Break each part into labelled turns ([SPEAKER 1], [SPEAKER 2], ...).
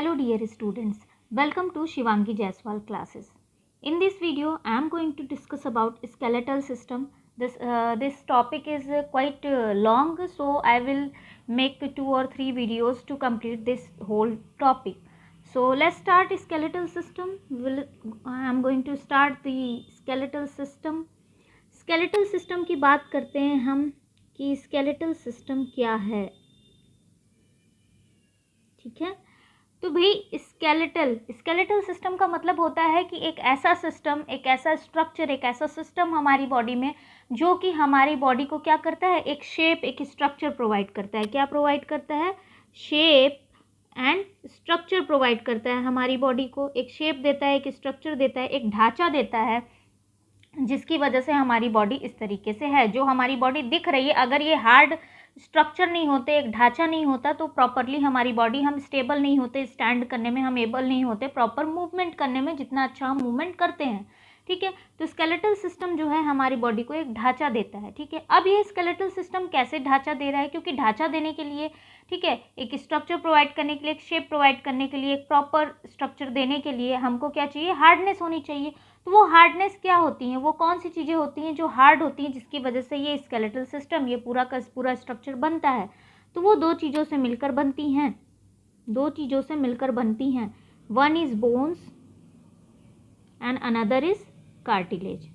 [SPEAKER 1] Hello dear students, welcome to Shivangi Jaiswal classes. In this video, I am going to discuss about skeletal system. This topic is quite long, so I will make 2 or 3 videos to complete this whole topic. So let's start skeletal system. I am going to start the skeletal system. Skeletal system की बात करते हैं हम कि skeletal system क्या है, ठीक है। तो भाई स्केलेटल सिस्टम का मतलब होता है कि एक ऐसा सिस्टम, एक ऐसा स्ट्रक्चर, एक ऐसा सिस्टम हमारी बॉडी में जो कि हमारी बॉडी को क्या करता है, एक शेप, एक स्ट्रक्चर प्रोवाइड करता है। क्या प्रोवाइड करता है? शेप एंड स्ट्रक्चर प्रोवाइड करता है हमारी बॉडी को। एक शेप देता है, एक स्ट्रक्चर देता है, एक ढांचा देता है, जिसकी वजह से हमारी बॉडी इस तरीके से है। जो हमारी बॉडी दिख रही है, अगर ये हार्ड स्ट्रक्चर नहीं होते, एक ढांचा नहीं होता, तो प्रॉपरली हमारी बॉडी, हम स्टेबल नहीं होते, स्टैंड करने में हम एबल नहीं होते, प्रॉपर मूवमेंट करने में, जितना अच्छा हम मूवमेंट करते हैं, ठीक है। तो स्केलेटल सिस्टम जो है हमारी बॉडी को एक ढांचा देता है, ठीक है। अब ये स्केलेटल सिस्टम कैसे ढांचा दे रहा है? क्योंकि ढांचा देने के लिए, ठीक है, एक स्ट्रक्चर प्रोवाइड करने के लिए, एक शेप प्रोवाइड करने के लिए, एक प्रॉपर स्ट्रक्चर देने के लिए हमको क्या चाहिए? हार्डनेस होनी चाहिए। तो वो हार्डनेस क्या होती हैं? वो कौन सी चीज़ें होती हैं जो हार्ड होती हैं, जिसकी वजह से ये स्केलेटल सिस्टम, ये पूरा का पूरा स्ट्रक्चर बनता है? तो वो दो चीज़ों से मिलकर बनती हैं, दो चीज़ों से मिलकर बनती हैं। One is bones and another is cartilage.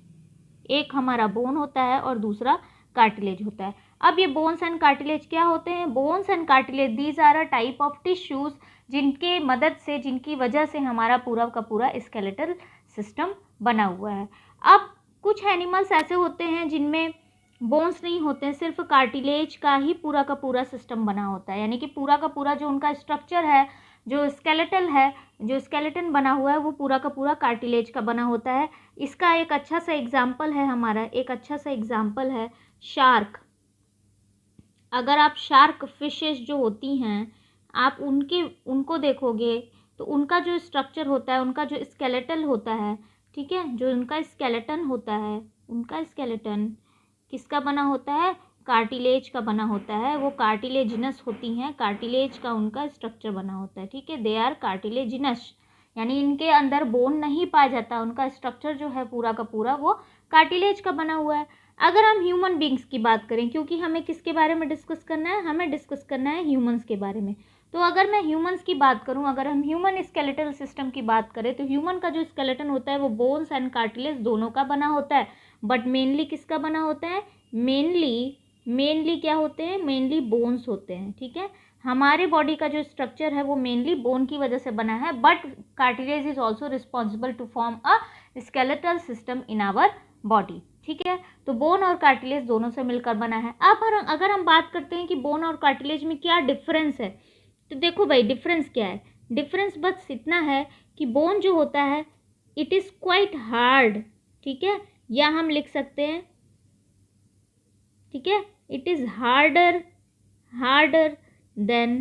[SPEAKER 1] एक हमारा बोन होता है और दूसरा कार्टिलेज होता है। अब ये बोन्स एंड कार्टिलेज क्या होते हैं? Bones and cartilage, these are a type of tissues जिनके मदद से, जिनकी वजह से हमारा पूरा का पूरा स्केलेटल सिस्टम बना हुआ है। अब कुछ एनिमल्स ऐसे होते हैं जिनमें बोन्स नहीं होते हैं, सिर्फ कार्टिलेज का ही पूरा का पूरा सिस्टम बना होता है। यानी कि पूरा का पूरा जो उनका स्ट्रक्चर है, जो स्केलेटल है, जो स्केलेटन बना हुआ है, वो पूरा का पूरा कार्टिलेज का बना होता है। इसका एक अच्छा सा एग्जाम्पल है हमारा, एक अच्छा सा एग्जाम्पल है शार्क। अगर आप शार्क फिशेस जो होती हैं, आप उनको देखोगे तो उनका जो स्ट्रक्चर होता है, उनका जो स्केलेटल होता है, ठीक है, जो उनका स्केलेटन होता है, उनका स्केलेटन किसका बना होता है? कार्टिलेज का बना होता है। वो कार्टिलेजिनस होती हैं, कार्टिलेज का उनका स्ट्रक्चर बना होता है, ठीक है। दे आर कार्टिलेजिनस, यानी इनके अंदर बोन नहीं पाया जाता, उनका स्ट्रक्चर जो है पूरा का पूरा वो कार्टिलेज का बना हुआ है। अगर हम ह्यूमन बींग्स की बात करें, क्योंकि हमें किसके बारे में डिस्कस करना है? हमें डिस्कस करना है ह्यूमंस के बारे में। तो अगर मैं ह्यूमंस की बात करूं, अगर हम ह्यूमन स्केलेटल सिस्टम की बात करें, तो ह्यूमन का जो स्केलेटन होता है वो बोन्स एंड कार्टिलेज दोनों का बना होता है। बट मेनली किसका बना होता है? मेनली क्या होते हैं? मेनली बोन्स होते हैं, ठीक है। हमारे बॉडी का जो स्ट्रक्चर है वो मेनली बोन की वजह से बना है, but cartilage is also responsible to form a skeletal system in our body, ठीक है। तो बोन और कार्टिलेज दोनों से मिलकर बना है। अब अगर हम बात करते हैं कि बोन और कार्टिलेज में क्या डिफरेंस है, तो देखो भाई, डिफरेंस क्या है? डिफरेंस बस इतना है कि बोन जो होता है इट इज़ क्वाइट हार्ड, ठीक है, या हम लिख सकते हैं, ठीक है, it is harder than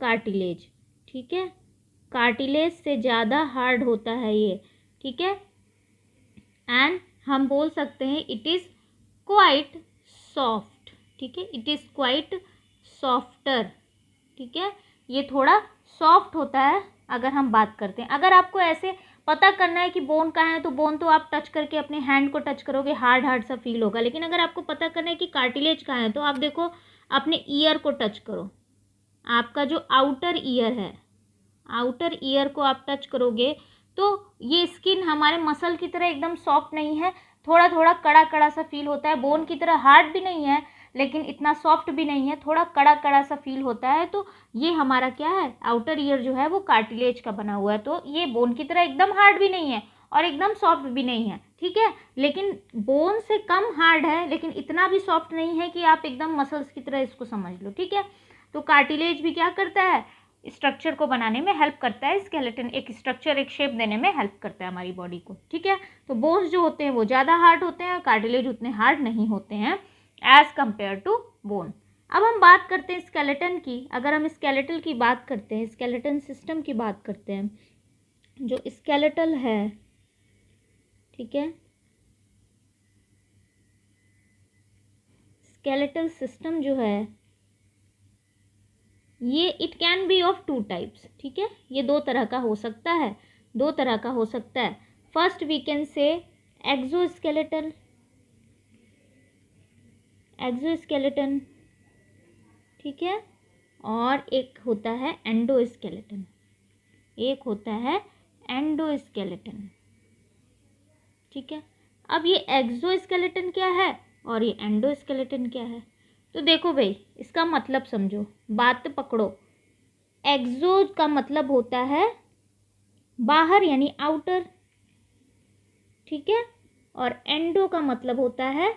[SPEAKER 1] cartilage, ठीक है। कार्टिलेज से ज़्यादा हार्ड होता है ये, ठीक है। एंड हम बोल सकते हैं इट इज़ क्वाइट सॉफ्ट, ठीक है, इट इज़ क्वाइट सॉफ्टर, ठीक है। ये थोड़ा सॉफ्ट होता है अगर हम बात करते हैं। अगर आपको ऐसे पता करना है कि बोन कहाँ है, तो बोन तो आप टच करके अपने हैंड को टच करोगे, हार्ड सा फील होगा। लेकिन अगर आपको पता करना है कि कार्टिलेज कहाँ है, तो आप देखो, अपने ईयर को टच करो, आपका जो आउटर ईयर है, आउटर ईयर को आप टच करोगे तो ये स्किन हमारे मसल की तरह एकदम सॉफ्ट नहीं है, थोड़ा थोड़ा कड़ा कड़ा सा फील होता है। बोन की तरह हार्ड भी नहीं है, लेकिन इतना सॉफ्ट भी नहीं है, थोड़ा कड़ा कड़ा सा फील होता है। तो ये हमारा क्या है? आउटर ईयर जो है वो कार्टिलेज का बना हुआ है। तो ये बोन की तरह एकदम हार्ड भी नहीं है और एकदम सॉफ्ट भी नहीं है, ठीक है, लेकिन बोन से कम हार्ड है, लेकिन इतना भी सॉफ्ट नहीं है कि आप एकदम मसल्स की तरह इसको समझ लो, ठीक है। तो कार्टिलेज भी क्या करता है? स्ट्रक्चर को बनाने में हेल्प करता है, स्केलेटन एक स्ट्रक्चर, एक शेप देने में हेल्प करता है हमारी बॉडी को, ठीक है। तो बोन्स जो होते हैं वो ज़्यादा हार्ड होते हैं, कार्टिलेज उतने हार्ड नहीं होते हैं एज कंपेयर टू बोन। अब हम बात करते हैं स्केलेटन की। अगर हम स्केलेटल की बात करते हैं, स्केलेटन सिस्टम की बात करते हैं, जो स्केलेटल है, ठीक है, स्केलेटल सिस्टम जो है ये it can be of two types, ठीक है, ये दो तरह का हो सकता है, दो तरह का हो सकता है। First we can say exoskeleton, exoskeleton, ठीक है, और एक होता है एंडोस्केलेटन, एक होता है एंडोस्केलेटन, ठीक है। अब ये एक्सोस्केलेटन क्या है और ये एंडोस्केलेटन क्या है, तो देखो भाई इसका मतलब समझो, बात पकड़ो। एक्सो का मतलब होता है बाहर यानी आउटर, ठीक है, और एंडो का मतलब होता है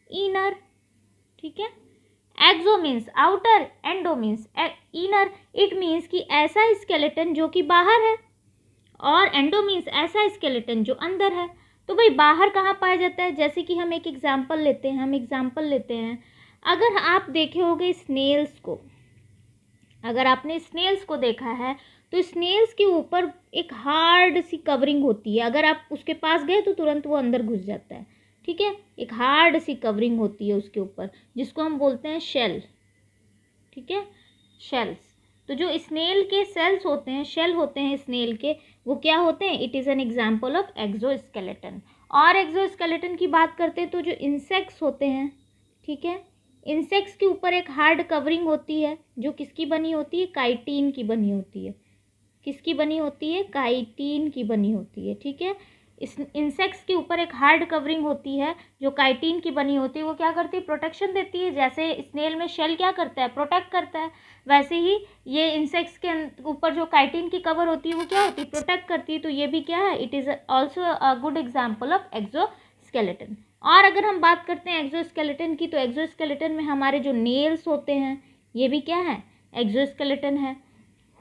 [SPEAKER 1] इनर, ठीक है। Exo means outer, endo means inner. It means कि ऐसा स्केलेटन जो कि बाहर है, और एंडो मीन्स ऐसा स्केलेटन जो अंदर है। तो भाई बाहर कहाँ पाया जाता है, जैसे कि हम एक एग्जाम्पल लेते हैं, अगर आप देखे होंगे स्नेल्स को, अगर आपने स्नेल्स को देखा है तो स्नेल्स के ऊपर एक हार्ड सी कवरिंग होती है, अगर आप उसके पास गए तो तुरंत वो अंदर घुस जाता है, ठीक है। एक हार्ड सी कवरिंग होती है उसके ऊपर, जिसको हम बोलते हैं शेल, ठीक है, शेल्स। तो जो स्नेल के सेल्स होते हैं, शेल होते हैं स्नेल के, वो क्या होते हैं, it is an example of exoskeleton. और एक्सोस्केलेटन की बात करते हैं तो जो इंसेक्ट्स होते हैं, ठीक है, इंसेक्ट्स के ऊपर एक हार्ड कवरिंग होती है जो किसकी बनी होती है, काइटिन की बनी होती है, किसकी बनी होती है, काइटिन की बनी होती है, ठीक है। इस इंसेक्ट्स के ऊपर एक हार्ड कवरिंग होती है जो काइटिन की बनी होती है, वो क्या करती है, प्रोटेक्शन देती है। जैसे स्नेल में शेल क्या करता है, प्रोटेक्ट करता है, वैसे ही ये इंसेक्ट्स के ऊपर जो काइटिन की कवर होती है वो क्या होती है, प्रोटेक्ट करती है। तो ये भी क्या है, it is also a good example of exoskeleton. और अगर हम बात करते हैं एक्सोस्केलेटन की, तो एक्सोस्केलेटन में हमारे जो नेल्स होते हैं ये भी क्या है, एक्सोस्केलेटन है।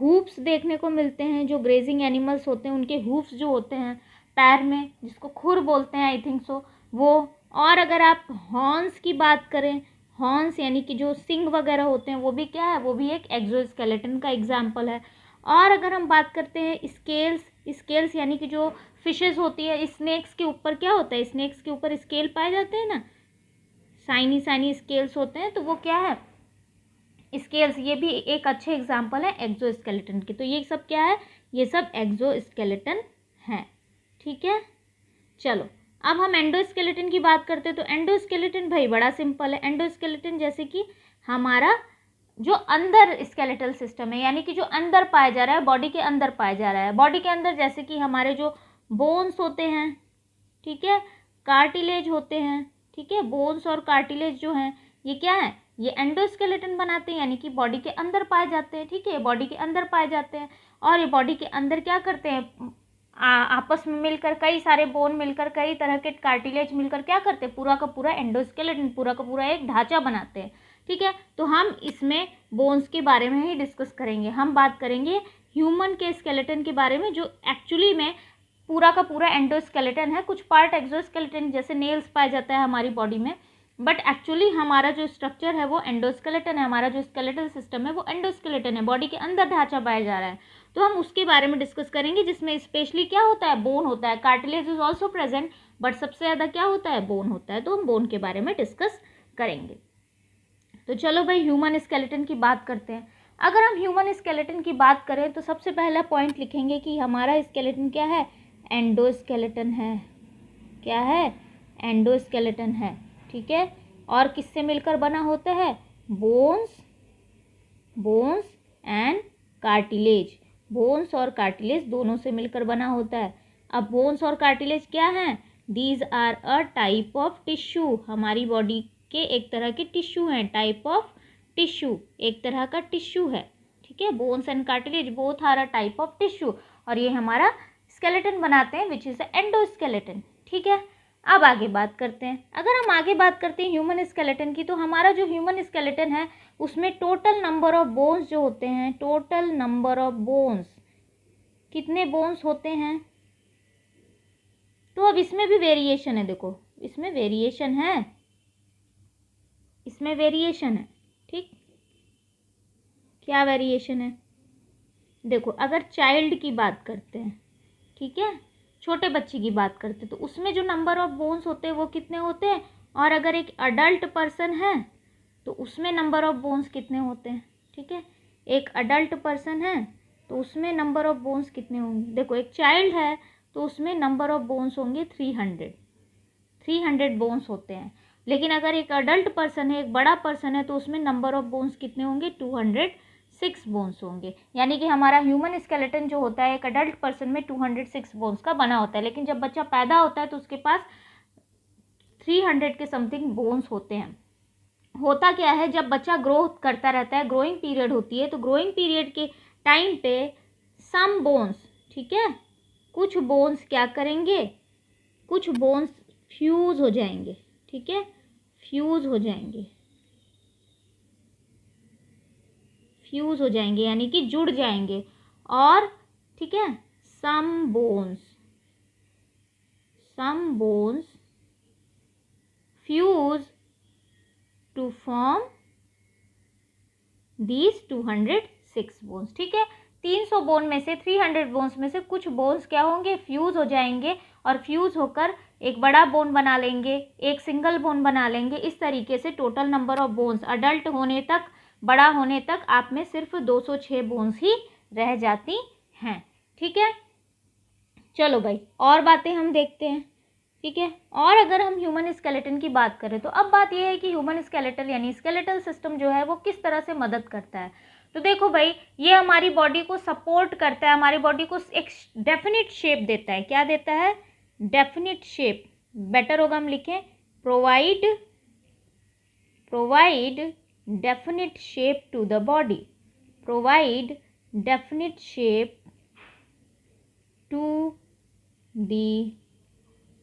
[SPEAKER 1] हूप्स देखने को मिलते हैं, जो ग्रेजिंग एनिमल्स होते हैं उनके हूप्स जो होते हैं पैर में, जिसको खुर बोलते हैं आई थिंक सो, वो। और अगर आप हॉर्न्स की बात करें, हॉर्न्स यानी कि जो सिंग वगैरह होते हैं, वो भी क्या है, वो भी एक एक्सोस्केलेटन का एग्जाम्पल है। और अगर हम बात करते हैं स्केल्स, स्केल्स यानी कि जो फिशेस होती है, स्नेक्स के ऊपर क्या होता है, स्नेक्स के ऊपर स्केल पाए जाते हैं ना, साइनी साइनी स्केल्स होते हैं, तो वो क्या है, स्केल्स। ये भी एक अच्छे एग्जाम्पल है एक्सोस्केलेटन के। तो ये सब क्या है, ये सब एक्सोस्केलेटन है, ठीक है। चलो अब हम एंडोस्केलेटन की बात करते हैं। तो एंडोस्केलेटन भाई बड़ा सिंपल है। एंडोस्केलेटन जैसे कि हमारा जो अंदर स्केलेटल सिस्टम है, यानी कि जो अंदर पाया जा रहा है, बॉडी के अंदर पाया जा रहा है, बॉडी के अंदर, जैसे कि हमारे जो बोन्स होते हैं, ठीक है, कार्टिलेज होते हैं, ठीक है, बोन्स और कार्टिलेज जो हैं ये क्या है, ये एंडोस्केलेटन बनाते हैं, यानी कि बॉडी के अंदर पाए जाते हैं, ठीक है, बॉडी के अंदर पाए जाते हैं। और ये बॉडी के अंदर क्या करते हैं, आपस में मिलकर, कई सारे बोन मिलकर, कई तरह के कार्टिलेज मिलकर क्या करते हैं, पूरा का पूरा एंडोस्केलेटन, पूरा का पूरा एक ढांचा बनाते हैं, ठीक है। तो हम इसमें बोन्स के बारे में ही डिस्कस करेंगे। हम बात करेंगे ह्यूमन के स्केलेटन के बारे में, जो एक्चुअली में पूरा का पूरा एंडोस्केलेटन है। कुछ पार्ट एक्सोस्केलेटन जैसे नेल्स पाया जाता है हमारी बॉडी में, बट एक्चुअली हमारा जो स्ट्रक्चर है वो एंडोस्केलेटन है, हमारा जो स्केलेटल सिस्टम है वो एंडोस्केलेटन है, बॉडी के अंदर ढांचा पाया जा रहा है। तो हम उसके बारे में डिस्कस करेंगे, जिसमें स्पेशली क्या होता है, बोन होता है, cartilage is also present, but सबसे ज़्यादा क्या होता है, बोन होता है। तो हम बोन के बारे में डिस्कस करेंगे। तो चलो भाई ह्यूमन स्केलेटन की बात करते हैं। अगर हम ह्यूमन स्केलेटन की बात करें तो सबसे पहला पॉइंट लिखेंगे कि हमारा स्केलेटन क्या है, एंडोस्केलेटन है। क्या है, एंडोस्केलेटन है, ठीक है। और किससे मिलकर बना होता है, bones, bones and cartilage, bones और कार्टिलेज दोनों से मिलकर बना होता है। अब बोन्स और कार्टिलेज क्या हैं, these are a type of tissue, हमारी बॉडी के एक तरह के टिश्यू हैं, टाइप ऑफ टिश्यू, एक तरह का टिश्यू है, ठीक है। Bones and cartilage both are a type of tissue, और ये हमारा स्केलेटन बनाते हैं, विच इज़ एंडोस्केलेटन, ठीक है। अब आगे बात करते हैं। अगर हम आगे बात करते हैं ह्यूमन स्केलेटन की, तो हमारा जो ह्यूमन स्केलेटन है उसमें टोटल नंबर ऑफ बोन्स जो होते हैं, टोटल नंबर ऑफ बोन्स, कितने बोन्स होते हैं। तो अब इसमें भी वेरिएशन है, देखो इसमें वेरिएशन है, इसमें वेरिएशन है, ठीक। क्या वेरिएशन है, देखो अगर चाइल्ड की बात करते हैं, ठीक है, छोटे बच्चे की बात करते हैं, तो उसमें जो नंबर ऑफ बोन्स होते हैं वो कितने होते हैं। और अगर एक अडल्ट पर्सन है तो उसमें नंबर ऑफ बोन्स कितने होते हैं, ठीक है। एक अडल्ट पर्सन है तो उसमें नंबर ऑफ बोन्स कितने होंगे? देखो एक चाइल्ड है तो उसमें नंबर ऑफ बोन्स होंगे 300 बोन्स होते हैं। लेकिन अगर एक अडल्ट पर्सन है, एक बड़ा पर्सन है, तो उसमें नंबर ऑफ बोन्स कितने होंगे? 206 बोन्स होंगे। यानी कि हमारा ह्यूमन स्केलेटन जो होता है एक अडल्ट पर्सन में 206 बोन्स का बना होता है। लेकिन जब बच्चा पैदा होता है तो उसके पास 300 के समथिंग बोन्स होते हैं। होता क्या है, जब बच्चा ग्रोथ करता रहता है, ग्रोइंग पीरियड होती है, तो ग्रोइंग पीरियड के टाइम पे सम बोन्स, ठीक है, कुछ बोन्स क्या करेंगे, कुछ बोन्स फ्यूज हो जाएंगे, ठीक है, फ्यूज हो जाएंगे, फ्यूज हो जाएंगे यानी कि जुड़ जाएंगे। और ठीक है, some bones fuse to form these 206 bones, ठीक है। 300 बोन में से, 300 बोन्स में से कुछ बोन्स क्या होंगे, फ्यूज हो जाएंगे और फ्यूज होकर एक बड़ा बोन बना लेंगे, एक सिंगल बोन बना लेंगे। इस तरीके से total number of bones adult होने तक, बड़ा होने तक आप में सिर्फ 206 बोन्स ही रह जाती हैं, ठीक है। चलो भाई और बातें हम देखते हैं, ठीक है। और अगर हम ह्यूमन स्केलेटन की बात करें तो अब बात यह है कि ह्यूमन स्केलेटल यानी स्केलेटल सिस्टम जो है वो किस तरह से मदद करता है। तो देखो भाई, ये हमारी बॉडी को सपोर्ट करता है, हमारी बॉडी को एक डेफिनिट शेप देता है। क्या देता है? Definite shape. बेटर होगा हम लिखें provide definite shape to the body, provide definite shape to the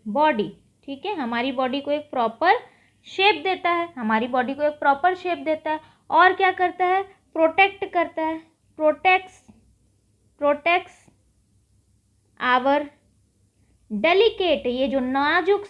[SPEAKER 1] body, ठीक है। हमारी बॉडी को एक प्रॉपर शेप देता है, हमारी बॉडी को एक प्रॉपर शेप देता है। और क्या करता है? प्रोटेक्ट करता है, प्रोटेक्ट्स आवर डेलिकेट, ये जो नाजुक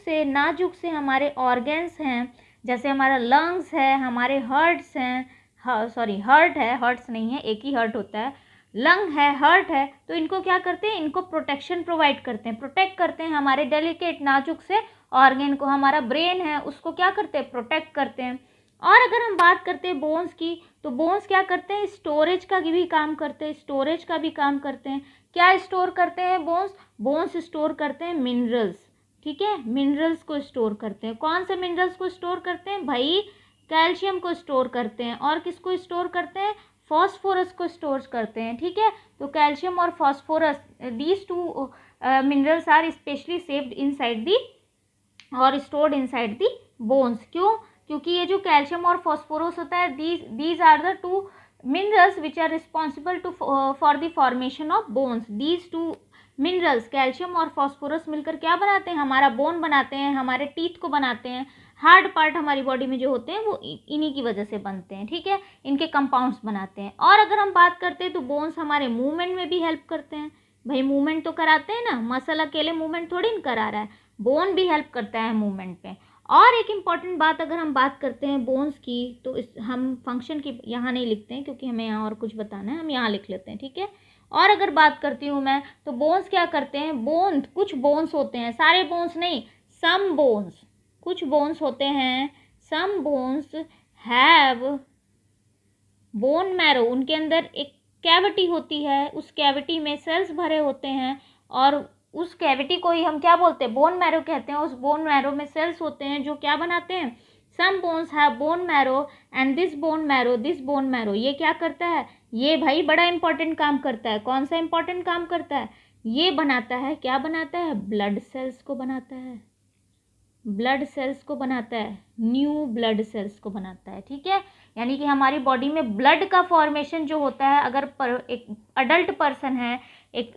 [SPEAKER 1] से हमारे ऑर्गन्स हैं, जैसे हमारा लंग्स है, हमारे हर्ट्स हैं, हर्ट है, हर्ट्स नहीं है, एक ही हर्ट होता है, लंग है, हर्ट है, तो इनको क्या करते हैं? इनको प्रोटेक्शन प्रोवाइड करते हैं, प्रोटेक्ट करते हैं हमारे डेलिकेट नाजुक से ऑर्गन को। हमारा ब्रेन है उसको क्या करते हैं? प्रोटेक्ट करते हैं। और अगर हम बात करते हैं बोन्स की, तो बोन्स क्या करते हैं? स्टोरेज का भी काम करते हैं, स्टोरेज का भी काम करते हैं। क्या स्टोर करते हैं बोन्स स्टोर करते हैं मिनरल्स, ठीक है, मिनरल्स को स्टोर करते हैं। कौन से मिनरल्स को स्टोर करते हैं भाई? कैल्शियम को स्टोर करते हैं। और किसको स्टोर करते हैं? फॉस्फोरस को स्टोर करते हैं, ठीक है। तो कैल्शियम और phosphorus, these two minerals are specially saved inside the और स्टोर्ड इनसाइड दी बोन्स। क्यों? क्योंकि ये जो कैल्शियम और फॉस्फोरस होता है, these are the two minerals which are responsible to for the formation of bones. These two minerals calcium और phosphorus मिलकर क्या बनाते हैं? हमारा बोन बनाते हैं, हमारे टीथ को बनाते हैं। हार्ड पार्ट हमारी बॉडी में जो होते हैं वो इन्हीं की वजह से बनते हैं, ठीक है, इनके कंपाउंड्स बनाते हैं। और अगर हम बात करते हैं तो बोन्स हमारे मूवमेंट में भी हेल्प करते हैं। भाई मूवमेंट तो कराते हैं ना, मसल अकेले मूवमेंट थोड़ी ना करा रहा है, बोन भी हेल्प करता है मूवमेंट में। और एक इम्पॉर्टेंट बात अगर हम बात करते हैं बोन्स की, तो हम फंक्शन की यहाँ नहीं लिखते हैं क्योंकि हमें यहाँ और कुछ बताना है, हम यहाँ लिख लेते हैं, ठीक है। और अगर बात करती हूँ मैं, तो बोन्स क्या करते हैं? कुछ बोन्स होते हैं, सारे बोन्स नहीं, सम बोन्स, कुछ बोन्स होते हैं, some bones have bone marrow, उनके अंदर एक कैविटी होती है, उस कैविटी में सेल्स भरे होते हैं और उस कैविटी को ही हम क्या बोलते हैं? बोन मैरो कहते हैं। उस बोन मैरो में सेल्स होते हैं जो क्या बनाते हैं? Some bones have bone marrow and this bone marrow ये क्या करता है? ये भाई बड़ा इंपॉर्टेंट काम करता है। कौन सा इंपॉर्टेंट काम करता है? ये बनाता है, क्या बनाता है? ब्लड सेल्स को बनाता है, ब्लड सेल्स को बनाता है, न्यू ब्लड सेल्स को बनाता है, ठीक है। यानी कि हमारी बॉडी में ब्लड का फॉर्मेशन जो होता है, अगर एक अडल्ट पर्सन है, एक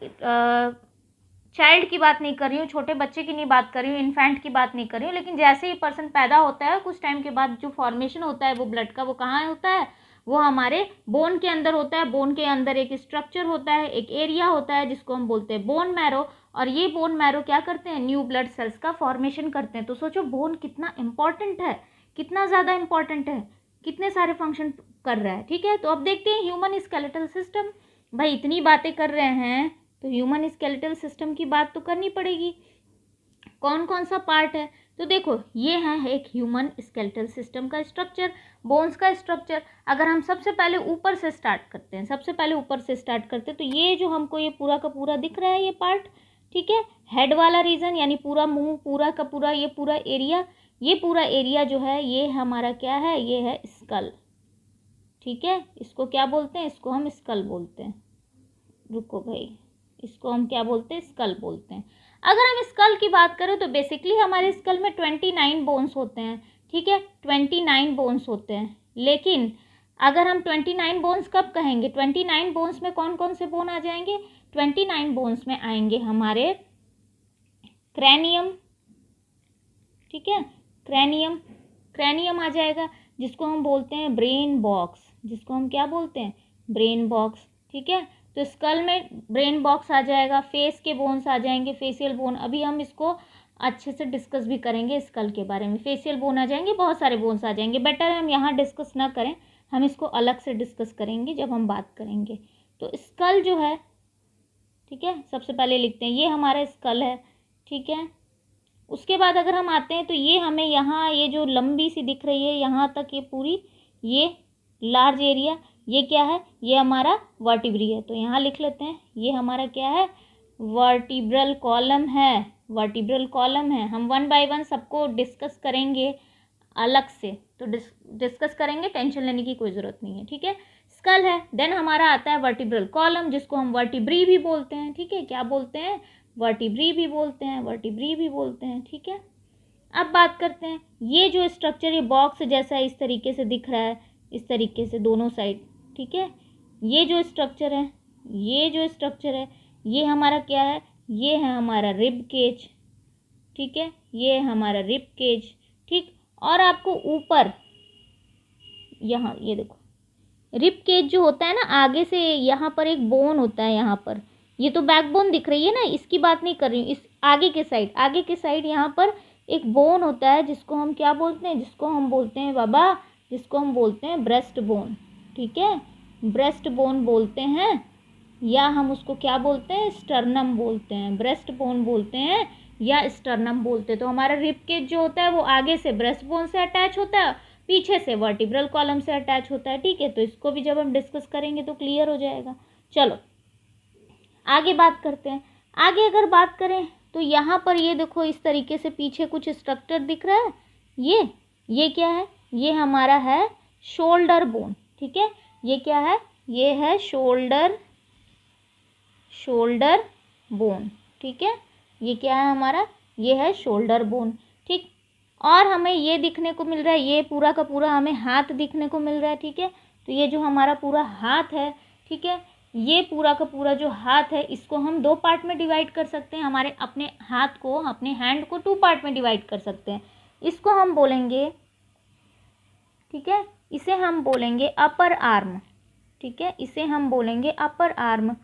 [SPEAKER 1] चाइल्ड की बात नहीं कर रही हूँ, छोटे बच्चे की नहीं बात कर रही हूँ, इन्फेंट की बात नहीं कर रही हूँ, लेकिन जैसे ही पर्सन पैदा होता है कुछ टाइम के बाद जो फॉर्मेशन होता है वो ब्लड का, वो कहाँ होता है? वो हमारे बोन के अंदर होता है। बोन के अंदर एक स्ट्रक्चर होता है, एक एरिया होता है जिसको हम बोलते हैं बोन मैरो। और ये बोन मैरो क्या करते हैं? न्यू ब्लड सेल्स का फॉर्मेशन करते हैं। तो सोचो बोन कितना इंपॉर्टेंट है, कितना ज़्यादा इंपॉर्टेंट है, कितने सारे फंक्शन कर रहा है, ठीक है। तो अब देखते हैं ह्यूमन स्केलेटल सिस्टम। भाई इतनी बातें कर रहे हैं तो ह्यूमन स्केलेटल सिस्टम की बात तो करनी पड़ेगी। कौन कौन सा पार्ट है? तो देखो ये है एक ह्यूमन स्केलेटल सिस्टम का स्ट्रक्चर, बोन्स का स्ट्रक्चर। अगर हम सबसे पहले ऊपर से स्टार्ट करते हैं, तो ये जो हमको ये पूरा का पूरा दिख रहा है ये पार्ट, ठीक है, हेड वाला रीजन यानी पूरा मुंह, पूरा का पूरा ये पूरा एरिया जो है ये हमारा क्या है, ये है स्कल, ठीक है। इसको क्या बोलते हैं, इसको हम स्कल बोलते हैं। रुको भाई, इसको हम क्या बोलते हैं, स्कल बोलते हैं। अगर हम स्कल की बात करें तो बेसिकली हमारे स्कल में 29 बोन्स होते हैं, ठीक है, 29 बोन्स होते हैं। लेकिन अगर हम 29 बोन्स कब कहेंगे, 29 बोन्स में कौन कौन से बोन आ जाएंगे, 29 बोन्स में आएंगे हमारे क्रैनियम, ठीक है, क्रैनियम आ जाएगा, जिसको हम बोलते हैं ब्रेन बॉक्स, जिसको हम क्या बोलते हैं, ब्रेन बॉक्स, ठीक है। तो स्कल में ब्रेन बॉक्स आ जाएगा, फेस के बोन्स आ जाएंगे, फेशियल बोन, अभी हम इसको अच्छे से डिस्कस भी करेंगे स्कल के बारे में। फेशियल बोन आ जाएंगे, बहुत सारे बोन्स आ जाएंगे, बेटर है हम यहाँ डिस्कस ना करें, हम इसको अलग से डिस्कस करेंगे जब हम बात करेंगे। तो स्कल जो है, ठीक है, सबसे पहले लिखते हैं ये हमारा स्कल है, ठीक है। उसके बाद अगर हम आते हैं तो ये हमें यहाँ ये जो लंबी सी दिख रही है यहाँ तक ये पूरी ये लार्ज एरिया, ये क्या है, ये हमारा वर्टिब्री है। तो यहाँ लिख लेते हैं ये हमारा क्या है, वर्टिब्रल कॉलम है, वर्टिब्रल कॉलम है। हम 1 बाय 1 सबको डिस्कस करेंगे अलग से, तो डिस्कस करेंगे, टेंशन लेने की कोई ज़रूरत नहीं है, ठीक है। स्कल है, देन हमारा आता है वर्टिब्रल कॉलम, जिसको हम वर्टिब्री भी बोलते हैं, ठीक है, क्या बोलते हैं, वर्टिब्री भी बोलते हैं, ठीक है। अब बात करते हैं ये जो स्ट्रक्चर, ये बॉक्स जैसा इस तरीके से दिख रहा है, इस तरीके से दोनों साइड, ठीक है। ये जो स्ट्रक्चर है, ये हमारा क्या है, ये है हमारा रिब केज, ठीक है, ये हमारा रिब केज, ठीक। और आपको ऊपर यहाँ ये देखो रिब केज जो होता है ना, आगे से यहाँ पर एक बोन होता है, यहाँ पर ये तो बैकबोन दिख रही है ना, इसकी बात नहीं कर रही हूँ, इस आगे के साइड यहाँ पर एक बोन होता है, जिसको हम क्या बोलते हैं, जिसको हम बोलते हैं ब्रेस्ट बोन, ठीक है, ब्रेस्ट बोन बोलते हैं, या हम उसको क्या बोलते हैं, स्टर्नम बोलते हैं, ब्रेस्ट बोन बोलते हैं या स्टर्नम बोलते हैं। तो हमारा रिब केज जो होता है वो आगे से ब्रेस्ट बोन से अटैच होता है, पीछे से वर्टिब्रल कॉलम से अटैच होता है, ठीक है। तो इसको भी जब हम डिस्कस करेंगे तो क्लियर हो जाएगा। चलो आगे बात करते हैं। आगे अगर बात करें तो यहाँ पर ये देखो इस तरीके से पीछे कुछ स्ट्रक्चर दिख रहा है, ये क्या है, ये हमारा है शोल्डर बोन, ठीक है। ये क्या है, ये है शोल्डर बोन, ठीक है। ये क्या है हमारा, ये है शोल्डर बोन, ठीक। और हमें ये दिखने को मिल रहा है, ये पूरा का पूरा हमें हाथ दिखने को मिल रहा है, ठीक है। तो ये जो हमारा पूरा हाथ है, ठीक है, ये पूरा का पूरा जो हाथ है, इसको हम 2 पार्ट में डिवाइड कर सकते हैं। हमारे अपने हाथ को, अपने हैंड को 2 पार्ट में डिवाइड कर सकते हैं। इसको हम बोलेंगे, ठीक है, इसे हम बोलेंगे अपर आर्म, ठीक है, इसे हम बोलेंगे अपर आर्म।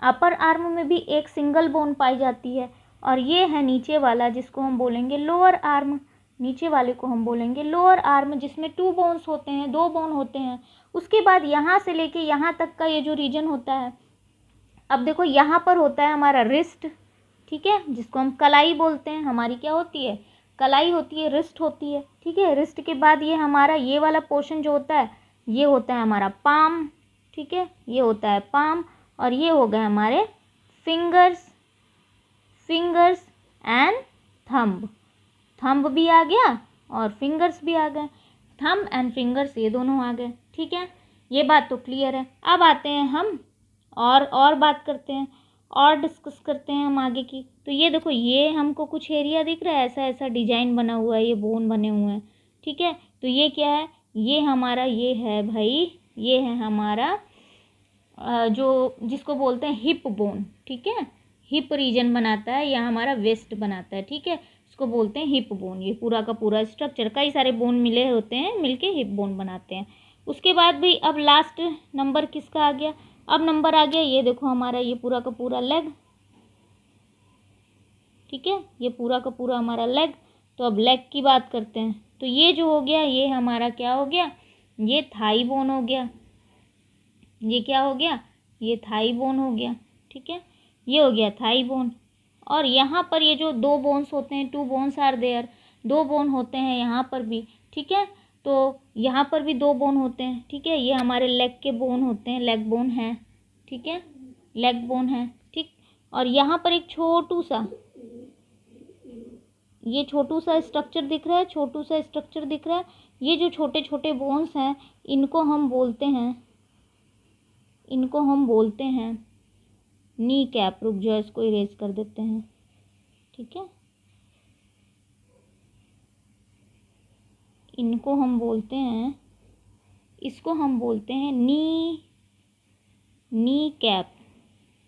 [SPEAKER 1] अपर आर्म में भी एक सिंगल बोन पाई जाती है, और ये है नीचे वाला, जिसको हम बोलेंगे लोअर आर्म। नीचे वाले को हम बोलेंगे लोअर आर्म, जिसमें 2 बोन्स होते हैं, 2 बोन होते हैं। उसके बाद यहाँ से लेके यहाँ तक का ये जो रीजन होता है, अब देखो यहाँ पर होता है हमारा रिस्ट, ठीक है, जिसको हम कलाई बोलते हैं। हमारी क्या होती है, कलाई होती है, रिस्ट होती है, ठीक है। रिस्ट के बाद ये हमारा ये वाला पोर्शन जो होता है, ये होता है हमारा पाम, ठीक है, ये होता है पाम। और ये हो गए हमारे फिंगर्स एंड थंब भी आ गया और फिंगर्स भी आ गए, थंब एंड फिंगर्स ये दोनों आ गए, ठीक है। ये बात तो क्लियर है। अब आते हैं हम और बात करते हैं, और डिस्कस करते हैं हम आगे की। तो ये देखो, ये हमको कुछ एरिया दिख रहा है, ऐसा डिजाइन बना हुआ है, ये बोन बने हुए हैं, ठीक है। तो ये क्या है, ये हमारा ये है भाई, ये है हमारा जो जिसको बोलते हैं हिप बोन, ठीक है, हिप रीजन बनाता है या हमारा वेस्ट बनाता है, ठीक है, इसको बोलते हैं हिप बोन। ये पूरा का पूरा स्ट्रक्चर, कई सारे बोन मिले होते हैं, मिलके हिप बोन बनाते हैं। उसके बाद भी अब लास्ट नंबर किसका आ गया, अब नंबर आ गया, ये देखो हमारा ये पूरा का पूरा लेग, ठीक है, ये पूरा का पूरा हमारा लेग। तो अब लेग की बात करते हैं। तो ये जो हो गया, ये हमारा क्या हो गया, ये थाई बोन हो गया, ये क्या हो गया, ये थाई बोन हो गया, ठीक है, ये हो गया थाई बोन। और यहाँ पर ये जो 2 बोन्स होते हैं, 2 बोन्स आर देयर, 2 बोन होते हैं यहाँ पर भी, ठीक है। तो यहाँ पर भी 2 बोन होते हैं, ठीक है। ये हमारे लेग के बोन होते हैं, लेग बोन है, ठीक है, लेग बोन है, ठीक। और यहाँ पर एक छोटू सा, ये छोटू सा स्ट्रक्चर दिख रहा है, छोटू सा स्ट्रक्चर दिख रहा है। ये जो छोटे छोटे बोन्स हैं इनको हम बोलते हैं, इनको हम बोलते हैं नी कैप। रुक जाओ, इसको इरेज कर देते हैं, ठीक है। इनको हम बोलते हैं, इसको हम बोलते हैं नी कैप,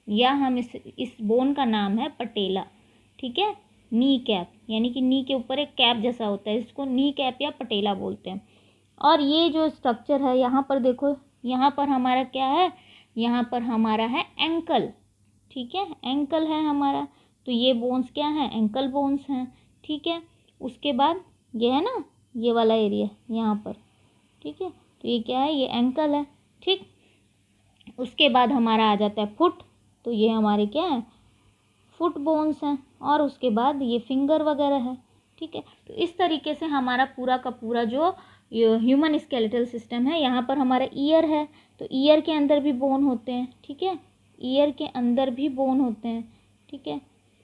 [SPEAKER 1] या हम इस बोन का नाम है पटेला, ठीक है। नी कैप यानी कि नी के ऊपर एक कैप जैसा होता है, इसको नी कैप या पटेला बोलते हैं। और ये जो स्ट्रक्चर है यहाँ पर देखो, यहाँ पर हमारा क्या है, यहाँ पर हमारा है एंकल, ठीक है, एंकल है हमारा। तो ये बोन्स क्या हैं, एंकल बोन्स हैं, ठीक है। उसके बाद ये है ना, ये वाला एरिया यहाँ पर, ठीक है। तो ये क्या है, ये एंकल है, ठीक। उसके बाद हमारा आ जाता है फुट, तो ये हमारे क्या है, फुट बोन्स हैं। और उसके बाद ये फिंगर वगैरह है, ठीक है। तो इस तरीके से हमारा पूरा का पूरा जो ह्यूमन स्केलेटल सिस्टम है, यहाँ पर हमारा ईयर है, तो ईयर के अंदर भी बोन होते हैं, ठीक है, ईयर के अंदर भी बोन होते हैं, ठीक है।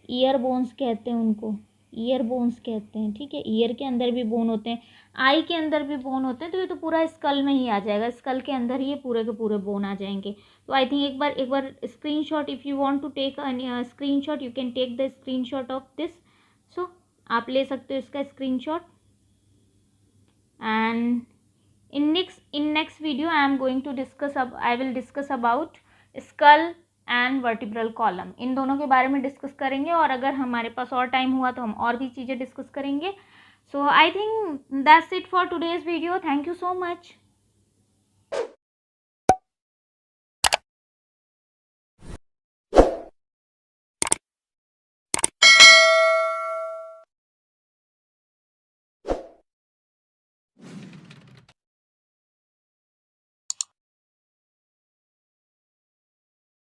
[SPEAKER 1] ईयर बोन्स कहते हैं उनको, ईयर बोन्स कहते हैं, ठीक है। ईयर के अंदर भी बोन होते हैं, आई के अंदर भी बोन होते हैं। तो ये तो पूरा स्कल में ही आ जाएगा, स्कल के अंदर ही ये पूरे के पूरे बोन आ जाएंगे। तो आई थिंक एक बार screenshot, if you want to take screenshot, you can take the screenshot of this. So आप ले सकते हो इसका screenshot. And in next video I will discuss about skull and vertebral column, इन दोनों के बारे में डिस्कस करेंगे। और अगर हमारे पास और टाइम हुआ तो हम और भी चीज़ें डिस्कस करेंगे। So I think that's it for today's video. Thank you so much.